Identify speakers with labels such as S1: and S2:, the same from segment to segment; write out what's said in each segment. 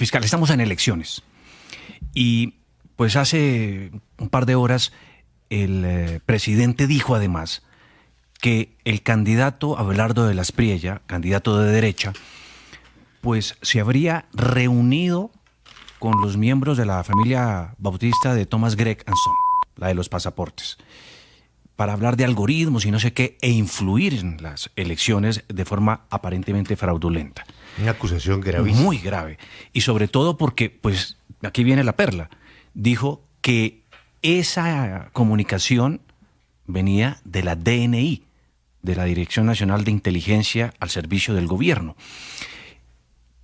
S1: fiscal. Estamos en elecciones. Y pues hace un par de horas el presidente dijo además que el candidato Abelardo de la Espriella, candidato de derecha, pues se habría reunido con los miembros de la familia bautista de Thomas Gregg & Son, la de los pasaportes, para hablar de algoritmos y no sé qué, e influir en las elecciones de forma aparentemente fraudulenta.
S2: Una acusación gravísima.
S1: Muy grave. Y sobre todo porque, pues, aquí viene la perla, dijo que esa comunicación venía de la DNI, de la Dirección Nacional de Inteligencia al servicio del gobierno.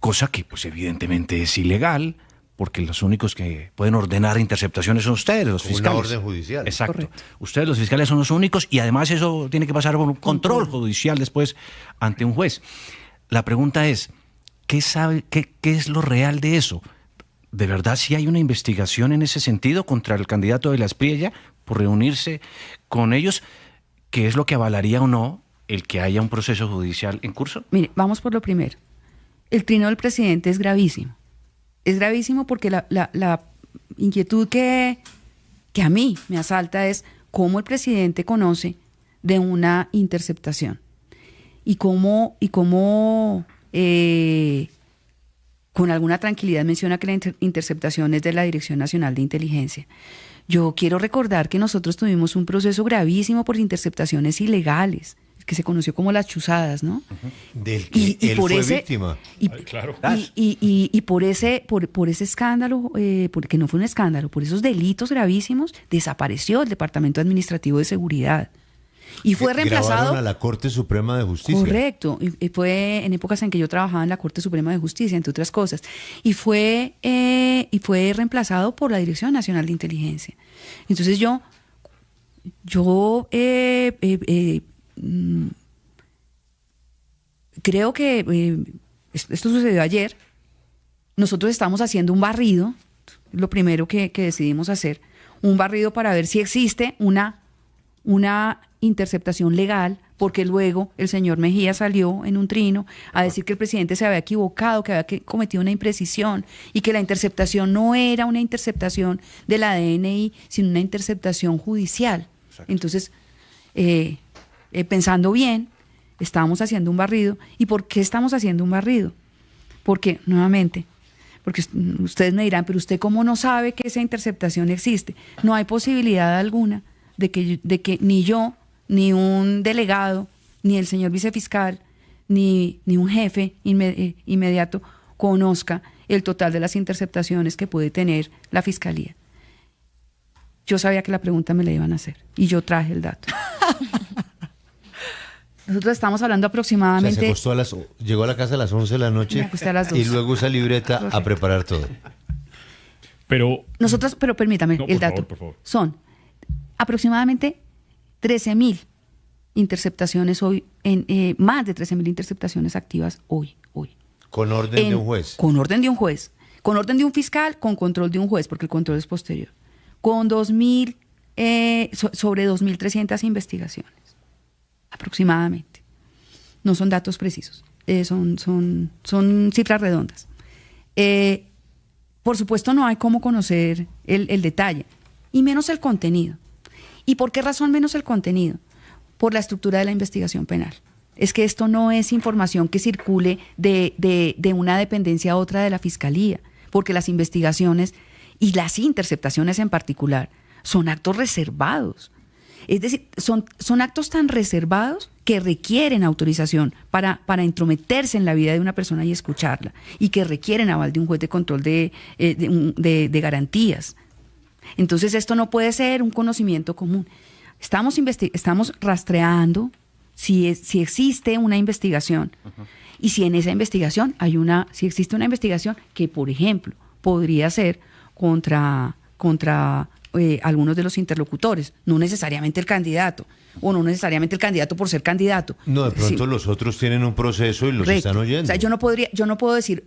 S1: Cosa que, pues, evidentemente es ilegal, porque los únicos que pueden ordenar interceptaciones son ustedes, los fiscales.
S2: Una orden judicial.
S1: Exacto.
S3: Correcto.
S1: Ustedes, los fiscales, son los únicos y además eso tiene que pasar por un control judicial después ante un juez. La pregunta es, ¿qué es lo real de eso? ¿De verdad sí hay una investigación en ese sentido contra el candidato de la Espriella por reunirse con ellos? ¿Qué es lo que avalaría o no el que haya un proceso judicial en curso?
S3: Mire, vamos por lo primero. El trino del presidente es gravísimo. Es gravísimo porque la inquietud que a mí me asalta es cómo el presidente conoce de una interceptación y cómo con alguna tranquilidad menciona que la interceptación es de la Dirección Nacional de Inteligencia. Yo quiero recordar que nosotros tuvimos un proceso gravísimo por interceptaciones ilegales, que se conoció como las chuzadas, ¿no?
S2: Del que él fue víctima.
S1: Claro.
S3: Y por ese escándalo, porque no fue un escándalo, por esos delitos gravísimos, desapareció el Departamento Administrativo de Seguridad. Y fue reemplazado.
S2: Grabaron a la Corte Suprema de Justicia.
S3: Correcto. Y fue en épocas en que yo trabajaba en la Corte Suprema de Justicia, entre otras cosas. Y fue reemplazado por la Dirección Nacional de Inteligencia. Entonces creo que esto sucedió ayer. Nosotros estamos haciendo un barrido, lo primero que decidimos hacer, un barrido para ver si existe una interceptación legal, porque luego el señor Mejía salió en un trino a decir que el presidente se había equivocado, que había cometido una imprecisión y que la interceptación no era una interceptación de la DNI, sino una interceptación judicial. Exacto. Entonces, pensando bien, estábamos haciendo un barrido. ¿Y por qué estamos haciendo un barrido? Porque, nuevamente, porque ustedes me dirán, pero ¿usted cómo no sabe que esa interceptación existe? No hay posibilidad alguna de que ni yo, ni un delegado, ni el señor vicefiscal, ni un jefe inmediato conozca el total de las interceptaciones que puede tener la Fiscalía. Yo sabía que la pregunta me la iban a hacer y yo traje el dato. Nosotros estamos hablando aproximadamente...
S2: O sea, llegó a la casa a las 11 de la noche
S3: me acosté a las 2.
S2: Y luego usa libreta
S3: Correcto.
S2: a preparar todo.
S4: Pero
S3: permítame,
S4: no,
S3: el dato.
S4: por favor.
S3: Son aproximadamente 13.000 interceptaciones hoy, más de 13.000 interceptaciones activas hoy.
S2: Con orden de un juez.
S3: Con orden de un juez. Con orden de un fiscal, con control de un juez, porque el control es posterior. Con sobre 2.300 investigaciones, aproximadamente. No son datos precisos, son cifras redondas. Por supuesto, no hay cómo conocer el detalle, y menos el contenido. ¿Y por qué razón menos el contenido? Por la estructura de la investigación penal. Es que esto no es información que circule de una dependencia a otra de la Fiscalía, porque las investigaciones y las interceptaciones en particular son actos reservados. Es decir, son actos tan reservados que requieren autorización para entrometerse en la vida de una persona y escucharla, y que requieren aval de un juez de control de garantías. Entonces esto no puede ser un conocimiento común. Estamos rastreando si existe una investigación. Uh-huh. Y si en esa investigación si existe una investigación que, por ejemplo, podría ser contra algunos de los interlocutores, no necesariamente el candidato, o no necesariamente el candidato por ser candidato.
S2: No, de pronto los otros tienen un proceso y los están oyendo.
S3: O sea, yo no puedo decir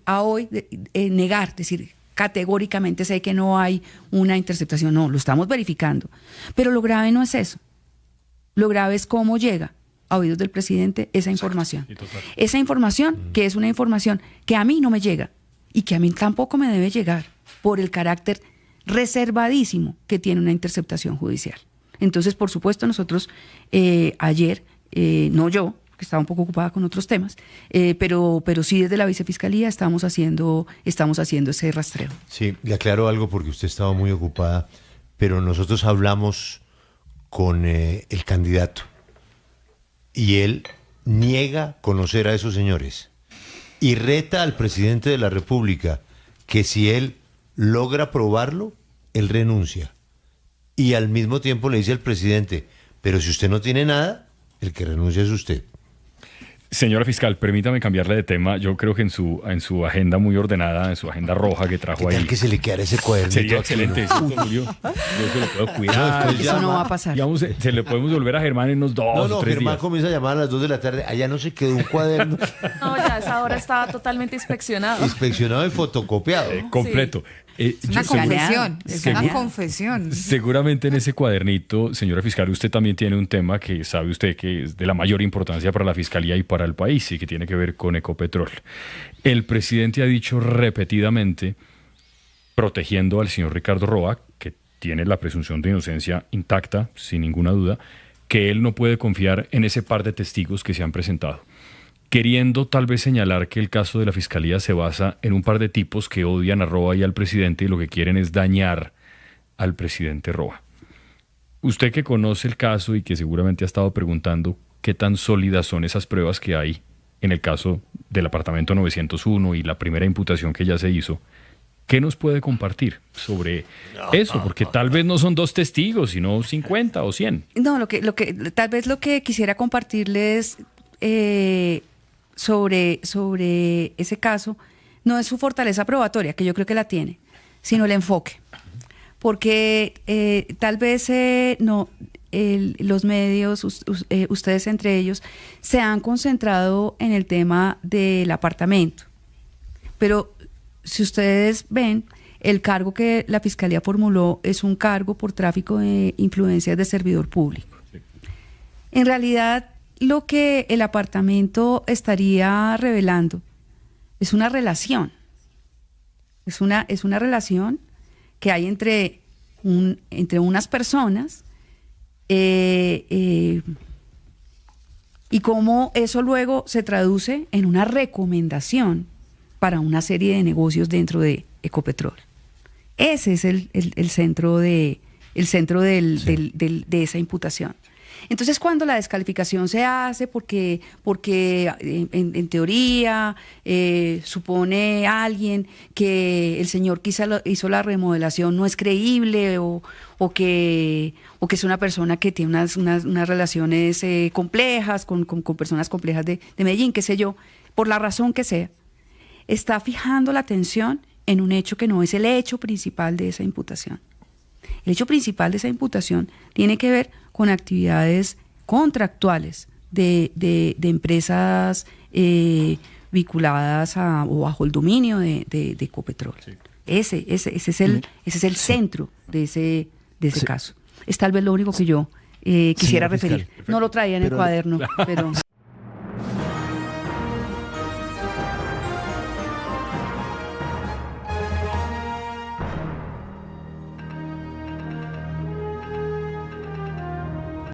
S3: negar, decir categóricamente sé que no hay una interceptación. No, lo estamos verificando. Pero lo grave no es eso. Lo grave es cómo llega a oídos del presidente esa información. Esa información, que es una información que a mí no me llega, y que a mí tampoco me debe llegar por el carácter reservadísimo que tiene una interceptación judicial. Entonces, por supuesto, nosotros ayer, no yo, que estaba un poco ocupada con otros temas, pero sí desde la Vicefiscalía estamos haciendo ese rastreo.
S2: Sí, le aclaro algo porque usted estaba muy ocupada, pero nosotros hablamos con el candidato y él niega conocer a esos señores y reta al presidente de la República que si él logra probarlo, él renuncia. Y al mismo tiempo le dice al presidente, pero si usted no tiene nada, el que renuncia es usted.
S4: Señora fiscal, permítame cambiarle de tema. Yo creo que en su agenda muy ordenada, en su agenda roja que trajo
S2: ¿Qué tal
S4: ahí,
S2: que se le quedara ese cuadernito?
S4: sería
S2: aquí,
S4: excelente.
S2: ¿no?
S4: ¿Cierto, Julio? Yo se lo puedo cuidar.
S2: después
S3: Eso no
S2: llama.
S3: va a pasar.
S4: Digamos, se le podemos volver a Germán en unos 2
S2: No,
S4: o 3
S2: Germán
S4: días.
S2: comienza a llamar a las 2 de la tarde. Allá no se quedó un cuaderno
S5: No, ya a esa hora estaba totalmente inspeccionado.
S2: inspeccionado y fotocopiado.
S4: Completo.
S6: Es una
S3: Yo-
S6: confesión, es una
S4: Seguro-
S6: confesión.
S4: Seguramente en ese cuadernito, señora fiscal, usted también tiene un tema que sabe usted que es de la mayor importancia para la fiscalía y para el país y que tiene que ver con Ecopetrol. El presidente ha dicho repetidamente, protegiendo al señor Ricardo Roa, que tiene la presunción de inocencia intacta, sin ninguna duda, que él no puede confiar en ese par de testigos que se han presentado, queriendo tal vez señalar que el caso de la fiscalía se basa en un par de tipos que odian a Roa y al presidente y lo que quieren es dañar al presidente Roa. Usted que conoce el caso y que seguramente ha estado preguntando qué tan sólidas son esas pruebas que hay en el caso del apartamento 901 y la primera imputación que ya se hizo, ¿qué nos puede compartir sobre eso? Porque tal vez no son 2 testigos, sino 50 o 100.
S3: No, tal vez lo que quisiera compartirles sobre ese caso no es su fortaleza probatoria, que yo creo que la tiene, sino el enfoque. Porque tal vez los medios, ustedes entre ellos, se han concentrado en el tema del apartamento. Pero si ustedes ven, el cargo que la Fiscalía formuló es un cargo por tráfico de influencias de servidor público. En realidad, lo que el apartamento estaría revelando es una relación. Es una relación que hay entre unas personas y cómo eso luego se traduce en una recomendación para una serie de negocios dentro de Ecopetrol. Ese es el centro de esa imputación. Entonces, cuando la descalificación se hace porque en teoría supone alguien que el señor quizá hizo la remodelación no es creíble o que es una persona que tiene unas relaciones complejas con personas complejas de Medellín, qué sé yo, por la razón que sea, está fijando la atención en un hecho que no es el hecho principal de esa imputación. El hecho principal de esa imputación tiene que ver con actividades contractuales de empresas vinculadas o bajo el dominio de Ecopetrol. Sí. Ese es el centro de ese caso. Es tal vez lo único que yo quisiera referir. No lo traía en el cuaderno, pero...